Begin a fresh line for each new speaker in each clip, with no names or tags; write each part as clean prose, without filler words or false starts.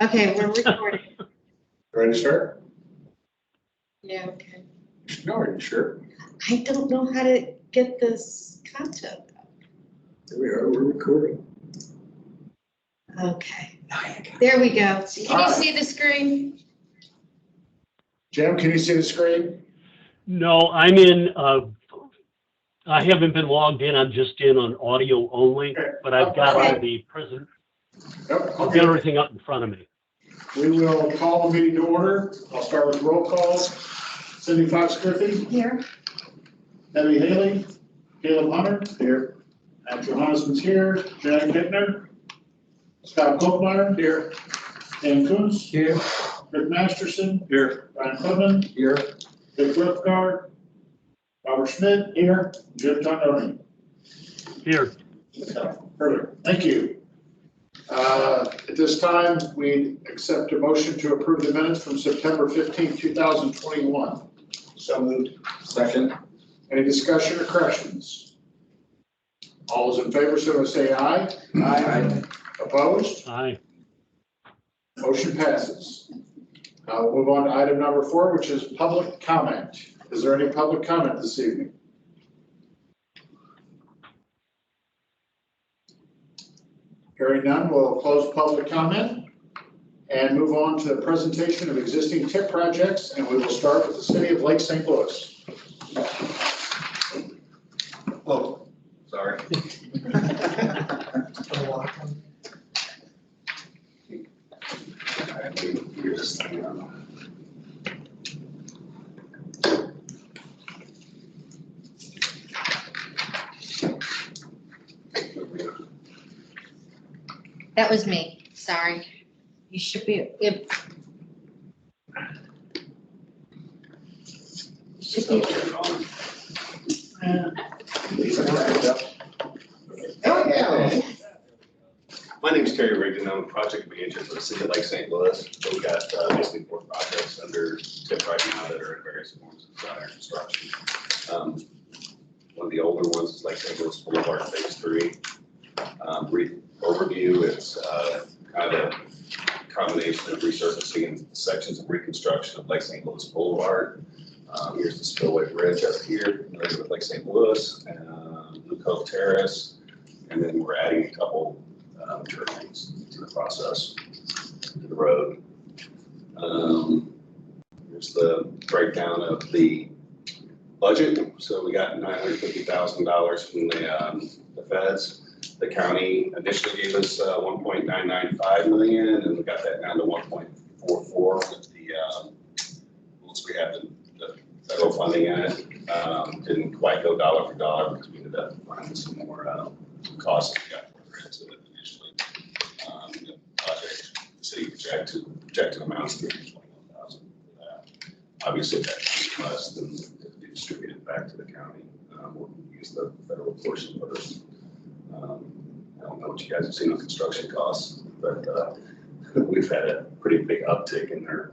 Okay, we're recording.
Ready to start?
Yeah, okay.
No, are you sure?
I don't know how to get this content.
Here we are, we're recording.
Okay, there we go. Can you
Alright.
see the screen?
Jim, can you see the screen?
No, I'm in, I haven't been logged in. I'm just in on audio only,
Okay.
but I've got
Okay.
all the present,
Nope,
I've
okay.
got everything up in front of me.
We will call the meeting to order. I'll start with roll calls. Cindy Fox Griffey.
Here.
Debbie Haley. Caleb Hunter. Here. Andrew Johanneson's here. Jack Hittner. Scott Kochmeyer. Here. Dan Coons. Here. Rick Masterson. Here. Brian Putman. Here. Dick Lipgard. Robert Schmidt. Here. Jim Tondoni.
Here,
Perfect. Thank you. At this time, we accept a motion to approve the minutes from September 15, 2021. So moved. Second. Any discussion or corrections? All those in favor, so say aye. Aye. Opposed?
aye.
Motion passes. We'll move on to item number 4, which is public comment. Is there any public comment this evening? Hearing none, we'll close public comment and move on to the presentation of existing TIP projects, and we will start with the city of Lake St. Louis.
Oh, sorry.
That was me. Sorry. You should be, it. Should be. Oh, yeah.
My name is Terry Rigdon. I'm a project manager for the city of Lake St. Louis. So we got basically 4 projects under TIP right now that are in various forms of design or construction. One of the older ones is Lake St. Louis Boulevard Phase 3. Brief overview, it's kind of a combination of resurfacing and sections of reconstruction of Lake St. Louis Boulevard. Here's the Spillway Bridge up here, familiar with Lake St. Louis, Blue Cove Terrace, and then we're adding a couple turn-lanes to the process, to the road. Here's the breakdown of the budget. So we got $950,000 from the feds. The county initially gave us 1.995 million, and we got that down to 1.44 with the once we have the federal funding in it. Didn't quite go dollar for dollar because we ended up finding some more costs that we got further into it initially. The project, the city projected amounts of $321,000 for that. Obviously, that's less than if we distribute it back to the county. We'll use the federal portion for this. I don't know what you guys have seen on construction costs, but we've had a pretty big uptick in our.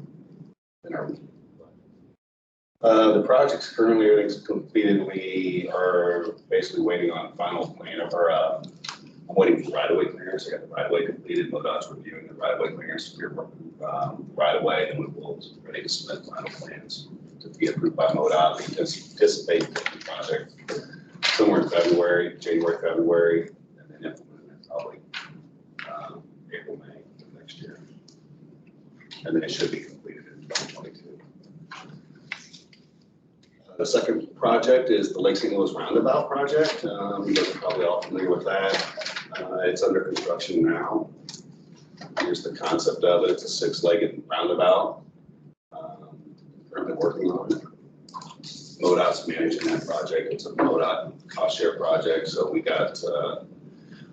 The project's currently everything's completed. We are basically waiting on final plan of our. I'm waiting for right-of-way clearance. I got the right-of-way completed. MoDOT's reviewing the right-of-way clearance to be right-of-way, and we will be ready to submit final plans to be approved by MoDOT. We anticipate the project somewhere in February, January, February, and then implement it probably April, May of next year. And then it should be completed in 2022. The second project is the Lake St. Louis Roundabout project. You guys are probably all familiar with that. It's under construction now. Here's the concept of it. It's a 6-legged roundabout. Currently working on it. MoDOT's managing that project. It's a MoDOT cost share project. So we got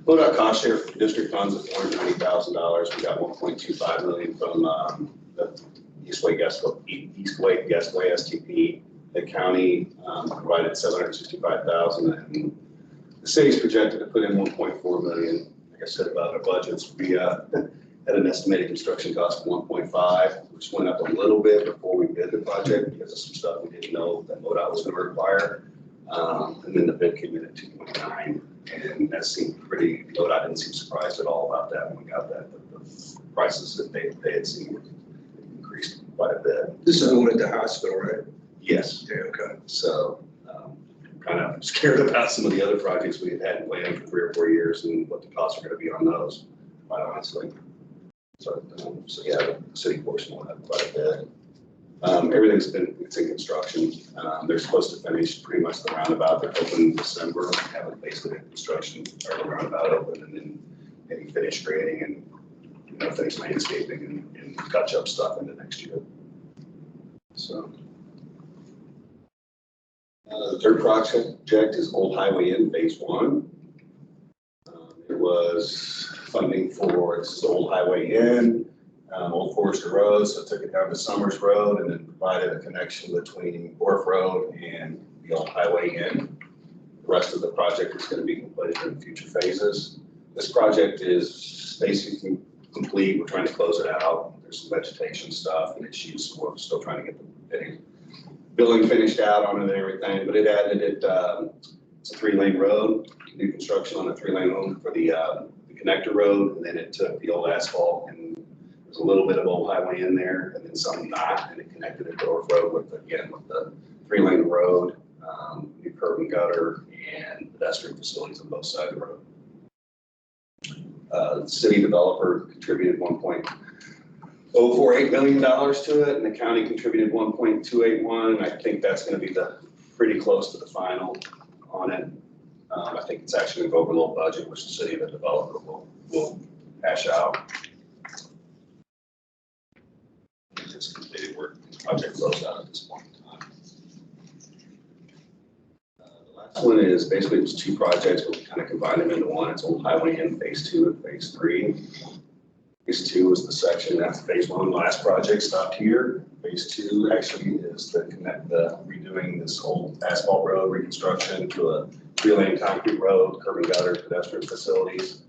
MoDOT cost share district funds of $490,000. We got $1.25 million from the Eastway Guestway STP. The county provided $765,000, and the city's projected to put in $1.4 million. Like I said about our budgets, we had an estimated construction cost of 1.5, which went up a little bit before we bid the project because of some stuff we didn't know that MoDOT was going to require. And then the bid came in at 2.9, and that seemed pretty. MoDOT didn't seem surprised at all about that when we got that. The prices that they had seen increased quite a bit.
This is the one at the hospital, right?
Yes.
Yeah, okay.
So kind of scared about some of the other projects we had had planned for 3 or 4 years and what the costs are going to be on those, quite honestly. So yeah, the city portion will have quite a bit. It's in construction. They're supposed to finish pretty much the roundabout. They're open in December. Haven't basically construction or the roundabout open, and then maybe finish grading and finish landscaping and touch up stuff into next year. So. The third project is Old Highway Inn Phase 1. It was funding for, this is Old Highway Inn, Old Forester Road, so it took it down to Summers Road and then provided a connection between Wharf Road and the Old Highway Inn. The rest of the project is going to be completed in future phases. This project is basically complete. We're trying to close it out. There's some vegetation stuff and issues, so we're still trying to get the building finished out on it and everything, but it added it, it's a 3-lane road, new construction on a 3-lane road for the connector road, and then it took the old asphalt and there's a little bit of Old Highway in there and then some not, and it connected it to Wharf Road with the 3-lane road, new curb and gutter, and pedestrian facilities on both sides of the road. The city developer contributed $1.048 million to it, and the county contributed 1.281. I think that's going to be pretty close to the final on it. I think it's actually going to go over a little budget, which the city and the developer will hash out. It's completed work. Project closed out at this point in time. The last one is basically it's 2 projects, but we kind of combined them into one. It's Old Highway Inn Phase 2 and Phase 3. Phase 2 is the section that's Phase 1, last project stopped here. Phase 2 actually is the redoing this old asphalt road reconstruction to a 3-lane concrete road, curb and gutter, pedestrian facilities.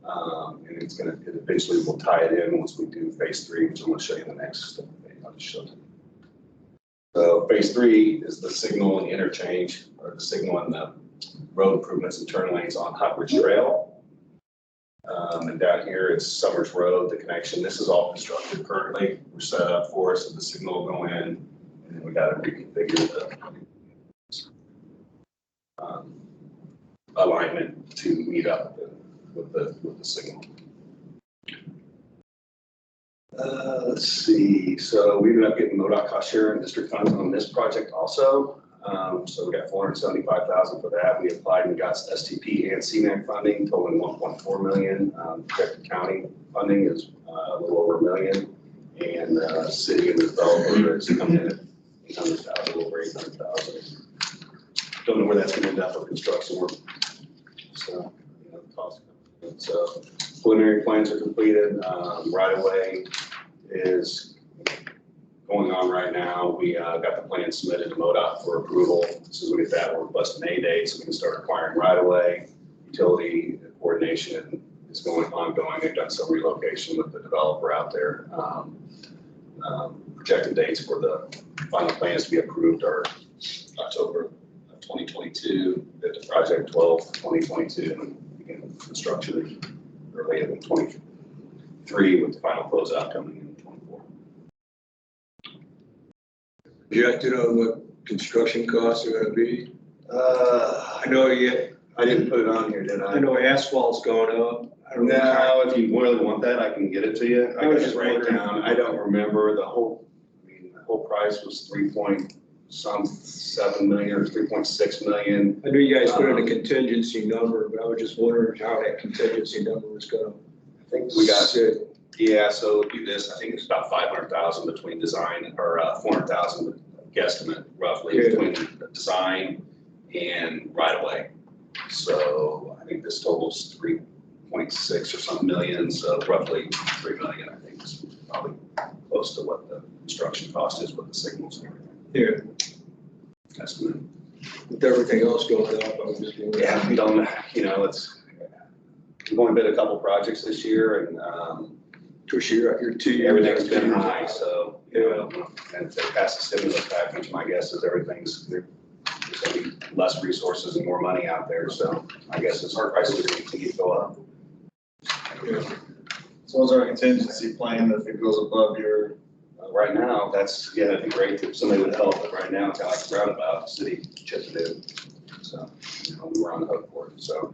And it eventually will tie it in once we do Phase 3, which I'm going to show you in the next thing. I'll just show you. So Phase 3 is the signal and interchange, or the signal and the road improvements and turn lanes on Hot Ridge Trail. And down here it's Summers Road, the connection. This is all constructed currently. We're set up for it, so the signal will go in, and then we got to reconfigure the alignment to meet up with the signal. Let's see. So we ended up getting MoDOT cost share and district funds on this project also. So we got $475,000 for that. We applied and got STP and CMAQ funding, totaling $1.4 million. Projected county funding is a little over $1 million, and city and the developer is coming in at $800,000, a little over $800,000. Don't know where that's going to end up with construction work. So, the cost. So preliminary plans are completed. Right away is going on right now. We got the plan submitted to MoDOT for approval. As soon as we get that, we'll request an A date so we can start acquiring right away. Utility coordination is ongoing. They've done some relocation with the developer out there. Projected dates for the final plans to be approved are October of 2022, at the project 12/2022, and begin construction early in 23 with the final closeout coming in 24.
Projected on what construction costs are going to be?
I didn't put it on here, did I?
I know asphalt's going up. I don't know.
No, if you really want that, I can get it to you.
I was
can
just
write it
wondering.
down. I don't remember the whole price was 3.7 million or 3.6 million.
I knew you guys put in a contingency number, but I was just wondering how that contingency number was going to.
I think we got yeah. So it'd be this. I think it's about 500,000 between design or 400,000 guesstimate roughly between the design and right away. So I think this totals 3.6 or some million. So roughly 3 million. I think is probably close to what the construction cost is with the signals and everything.
Yeah.
Estimate.
With everything else going up, I was just wondering.
Yeah, we don't. We've only bid a couple projects this year, and
This year, you're 2 years.
everything's been high. So and if they pass the stimulus package, my guess is there's going to be less resources and more money out there. So my guess is our prices are going to continue to go up.
Yeah.
So what's our contingency plan if it goes above your?
Right now, that's, yeah, it'd be great if somebody would help, but right now, it's kind of like Roundabout, the city chipped it in. So, we were on the hook for it, so,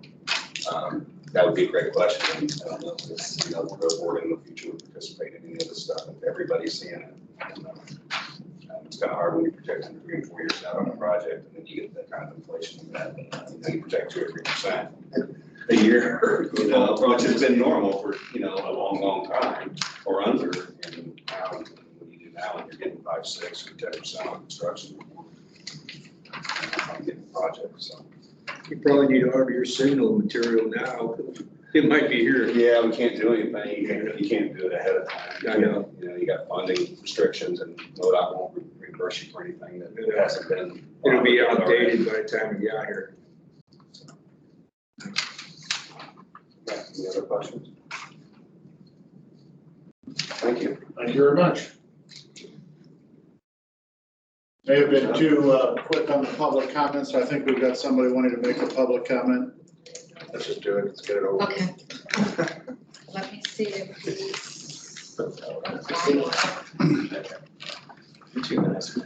that would be a great question. I don't know if this, we'll go forward in the future with participating in any of this stuff, if everybody's seeing it. It's kind of hard when you project 3 and 4 years out on a project, and then you get that kind of inflation that, you project 2 or 3% a year, which has been normal for, a long, long time, or under, and now, what do you do now, when you're getting 5, 6, or 10% on construction? On getting projects, so.
You probably need to order your signal material now. It might be here.
Yeah, we can't do anything, you can't do it ahead of time.
I know.
You got funding restrictions, and MoDOT won't reimburse you for anything that hasn't been.
It'll be outdated by the time you get here.
Any other questions? Thank you.
Thank you very much. May have been too quick on the public comments, so I think we've got somebody wanting to make a public comment.
Let's just do it, let's get it over.
Okay. Let me see if these.
2 minutes.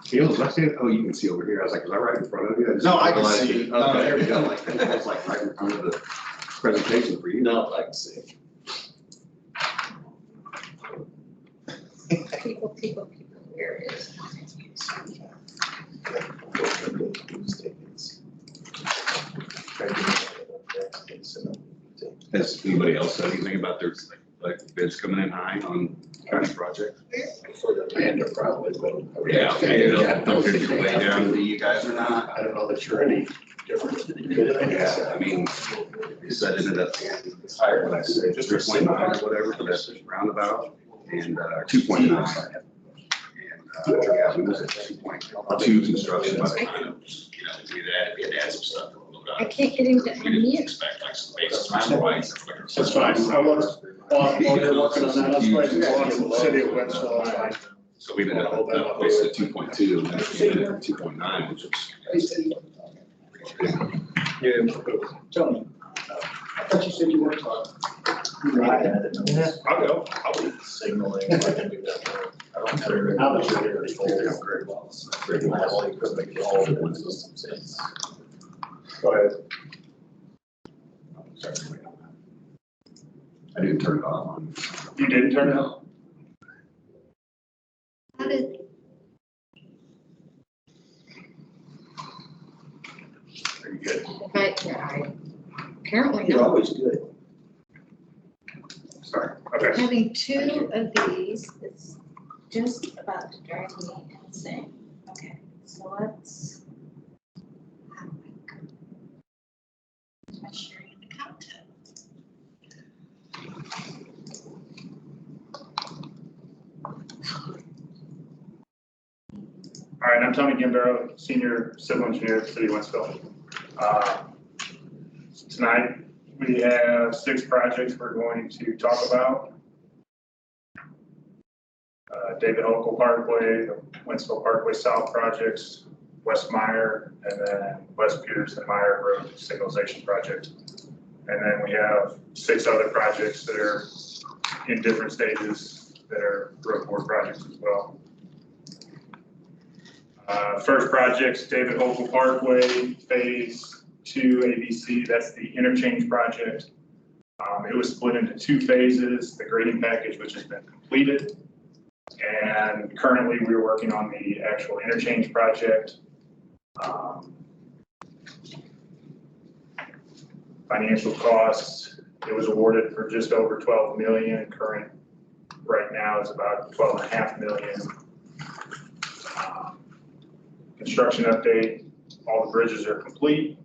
Feels like it. Oh, you can see over here. I was like, is that right in front of you?
No, I can
realized
see.
it. Okay, there we go. Like, it's like right in front of the presentation for you.
No, I can see.
People, where is?
Has anybody else said anything about their, like bids coming in high on county projects?
For the Panda probably, but.
Yeah, okay, don't figure your way down to you guys or not.
I don't know that you're any different.
Yeah, I mean, you said it ended up higher than I said, just 3.9 or whatever for that roundabout, and 2.9. And yeah, we was at 2.2 construction by the time, we had to add some stuff.
I can't get into
We didn't
unmute.
expect like some basis rights.
That's fine. I'll look, while you're working on that, let's wait for the city of Winston.
So we ended up close to 2.2, and then we ended up at 2.9, which was.
Yeah.
Tony, I thought you said you weren't talking.
I'll go.
I'll be signaling, I can do that. I don't care. How much you're here, very well. I only could make it all in one system.
Go ahead.
I didn't turn it off on.
You didn't turn it on?
How did?
Are you good?
But I apparently
You're
not.
always good.
Sorry.
Okay.
Having 2 of these is just about to drive me insane. Okay, so let's. How do I go? Am I sharing the content?
All right, I'm Tony Gambaro, Senior Civil Engineer at the City of Winston. Tonight, we have 6 projects we're going to talk about. David Hokel Parkway, the Winston Parkway South projects, West Meyer, and then West Pearson Meyer Road signalization project. And then we have 6 other projects that are in different stages that are road board projects as well. First project's David Hokel Parkway, Phase 2 ABC. That's the Interchange project. It was split into 2 phases, the grading package, which has been completed. And currently we're working on the actual Interchange project. Financial costs, it was awarded for just over 12 million. Current right now is about 12.5 million. Construction update, all the bridges are complete.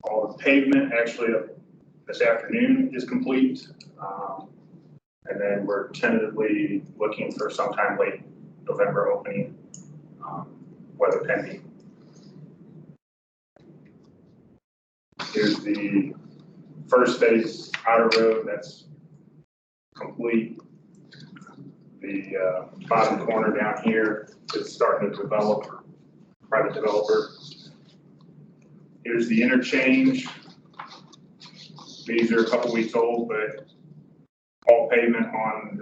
All the pavement actually this afternoon is complete. And then we're tentatively looking for sometime late November opening, weather pending. Here's the first phase outer road that's complete. The bottom corner down here is starting to develop. Private developer. Here's the interchange. These are a couple weeks old, but all pavement on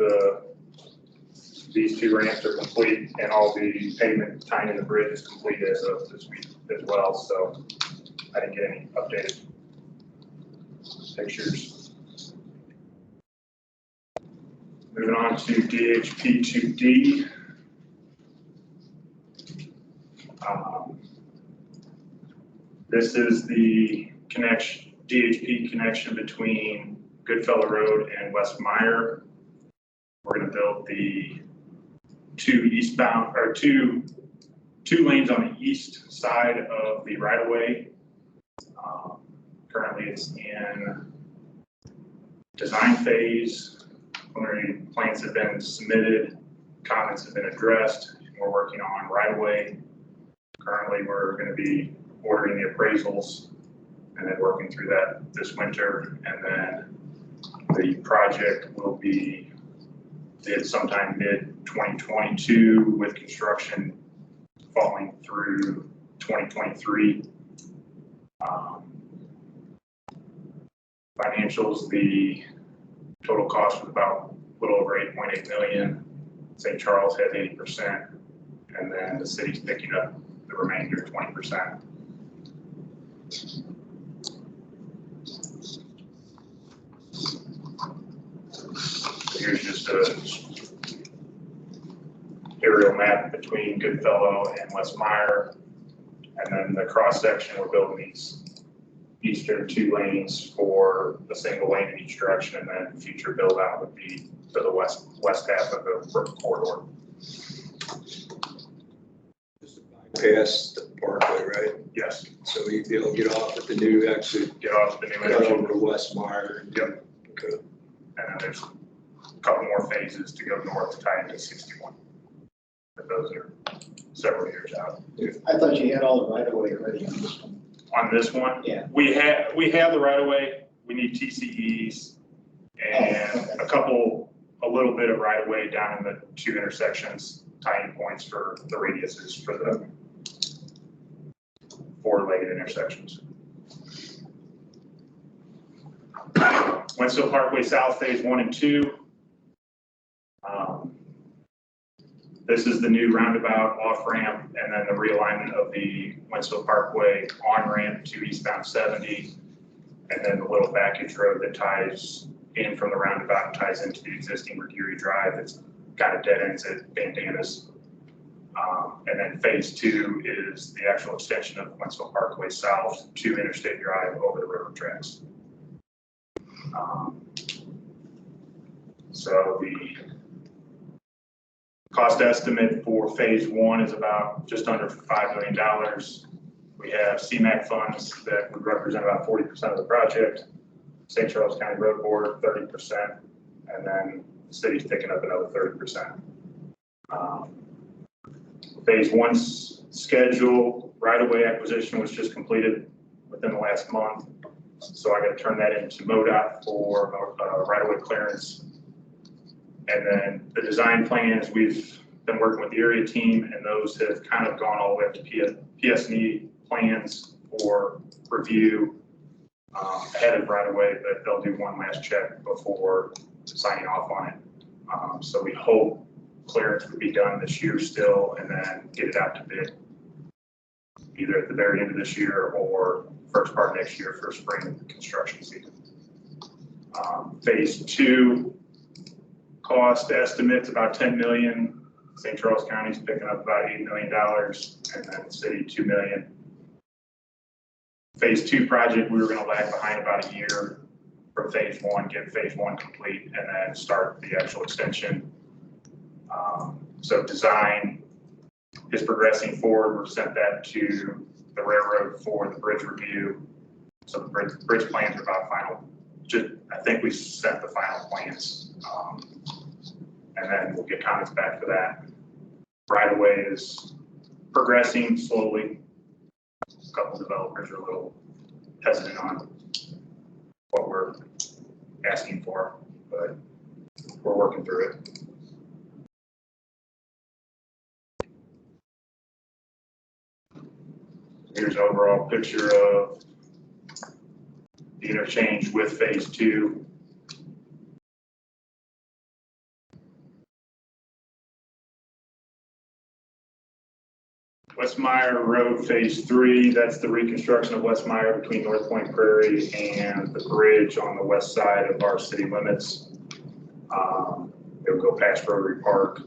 these two ramps are complete, and all the pavement tying in the bridge is complete as of this week as well, so I didn't get any updated pictures. Moving on to DHP 2D. This is the connection, DHP connection between Goodfella Road and West Meyer. We're going to build the two lanes on the east side of the right of way. Currently it's in design phase. Preliminary plans have been submitted, comments have been addressed, and we're working on right of way. Currently we're going to be ordering the appraisals and then working through that this winter, and then the project will be bid sometime mid-2022 with construction falling through 2023. Financials, the total cost was about a little over 8.8 million. St. Charles has 80%, and then the city's picking up the remainder 20%. Here's just a aerial map between Goodfella and West Meyer. And then the cross section, we're building these eastern 2 lanes for a single lane in each direction, and then future build out would be to the west half of the corridor.
Past the Parkway, right?
Yes,
So you'll get off at the new exit,
get off the new
cut
interchange.
over to West Meyer.
Yep.
Okay.
And then there's a couple more phases to go north to tie into 61. But those are several years out.
I thought you had all the right of way already on this one.
On this one,
Yeah.
we have the right of way. We need TCEs and a little bit of right of way down in the 2 intersections, tying points for the radiuses for the 4-legged intersections. Winston Parkway South Phase 1 and 2. This is the new roundabout off ramp, and then the realignment of the Winston Parkway on ramp to eastbound 70, and then the little backage road that ties in from the roundabout and ties into the existing Mercury Drive that's got a dead ends at Bandanas. And then phase 2 is the actual extension of Winston Parkway South to Interstate Drive over the railroad tracks. So the cost estimate for phase 1 is about just under $5 million. We have CMAQ funds that would represent about 40% of the project, St. Charles County Road Board 30%, and then the city's picking up another 30%. Phase 1's schedule, right-of-way acquisition was just completed within the last month. So I got to turn that into MoDOT for right-of-way clearance. And then the design plans, we've been working with the area team, and those have kind of gone all the way up to PS&E plans for review ahead of right-of-way, but they'll do one last check before signing off on it. So we hope clearance would be done this year still, and then get it out to bid either at the very end of this year or first part of next year for spring construction season. Phase 2 cost estimates about $10 million. St. Charles County's picking up about $8 million, and then the city $2 million. Phase 2 project, we were going to lag behind about a year from phase 1, get phase 1 complete, and then start the actual extension. So design is progressing forward. We've sent that to the railroad for the bridge review. So the bridge plans are about final. I think we sent the final plans, and then we'll get comments back for that. Right away is progressing slowly. A couple developers are a little hesitant on what we're asking for, but we're working through it. Here's an overall picture of the interchange with phase 2. West Meyer Road Phase 3, that's the reconstruction of West Meyer between North Point Prairie and the bridge on the west side of our city limits. It'll go past Rotary Park.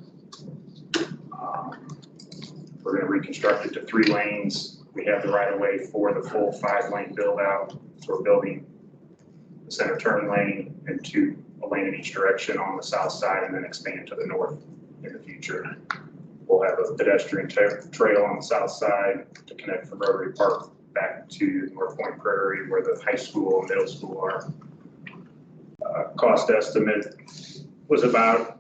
We're going to reconstruct it to 3 lanes. We have the right of way for the full 5-lane build out. So we're building the center turn lane and a lane in each direction on the south side, and then expand to the north in the future. We'll have a pedestrian trail on the south side to connect from Rotary Park back to North Point Prairie, where the high school and middle school are. Cost estimate was about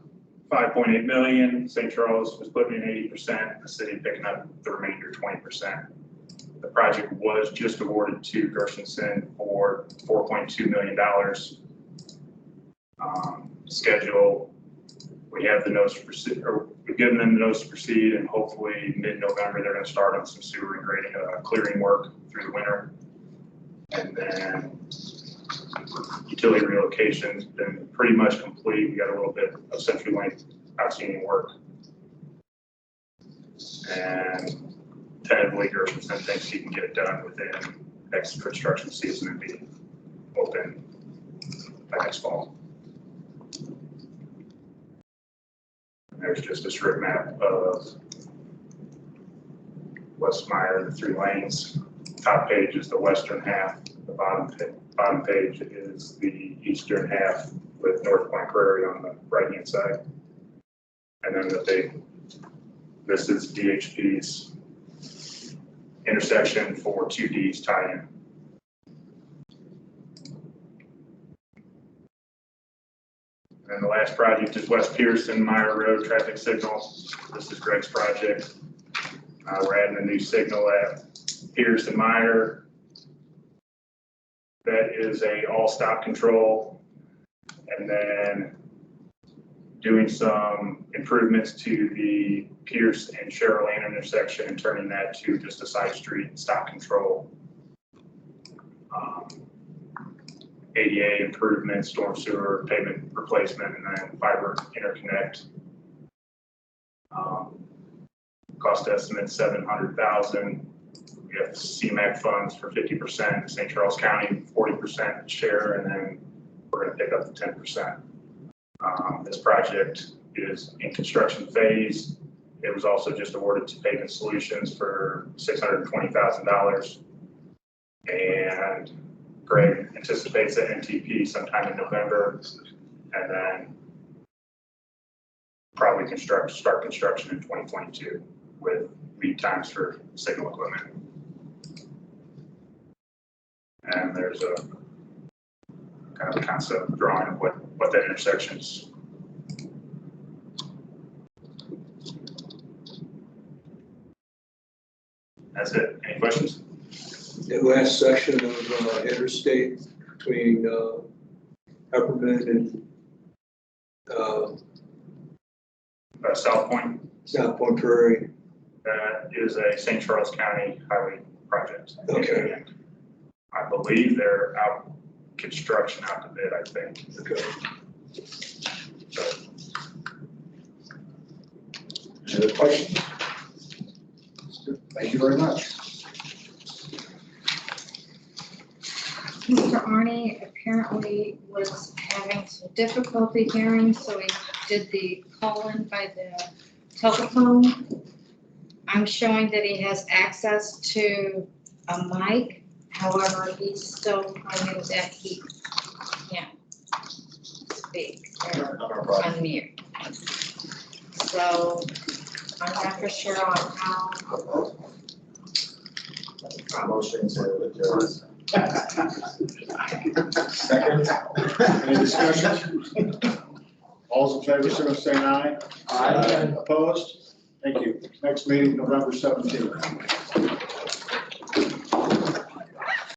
$5.8 million. St. Charles was putting in 80%, the city picking up the remainder 20%. The project was just awarded to Gershenson for $4.2 million. Schedule, we have the notice to proceed, or we've given them the notice to proceed, and hopefully mid-November they're going to start on some sewer and grading, clearing work through the winter. And then utility relocation's been pretty much complete. We got a little bit of century length outstanding work. And tentatively, Gershenson thinks he can get it done within next construction season and be open by next fall. And there's just a strip map of West Meyer, the 3 lanes. Top page is the western half. The bottom page is the eastern half with North Point Prairie on the right-hand side. And then this is DHP's intersection for 2Ds tie-in. And the last project is West Pearson, Meyer Road traffic signal. This is Greg's project. We're adding a new signal at Pearson Meyer. That is a all stop control. And then doing some improvements to the Pierce and Cheryl Lane intersection and turning that to just a side street stop control. ADA improvements, storm sewer, pavement replacement, and then fiber interconnect. Cost estimate $700,000. We have CMAQ funds for 50%, St. Charles County 40% share, and then we're going to pick up the 10%. This project is in construction phase. It was also just awarded to Pavement Solutions for $620,000. And Greg anticipates the NTP sometime in November, and then probably start construction in 2022 with lead times for signal equipment. And there's a kind of a concept drawing of what that intersection is. That's it. Any questions?
The last section of interstate between Peppermint and
South Point.
South Point Prairie.
That is a St. Charles County highway project.
Okay.
And I believe they're out construction out to bid, I think.
Okay.
So,
Any other questions? Thank you very much.
Mr. Arnie apparently was having some difficulty hearing, so he did the call-in by the telephone. I'm showing that he has access to a mic. However, he's still claiming that he can't speak or unmute. So I'm not for sure on how.
Motion to adjourn.
Second. Any discussion? All's in favor, so saying aye.
Aye.
Opposed? Thank you. Next meeting, November 17th.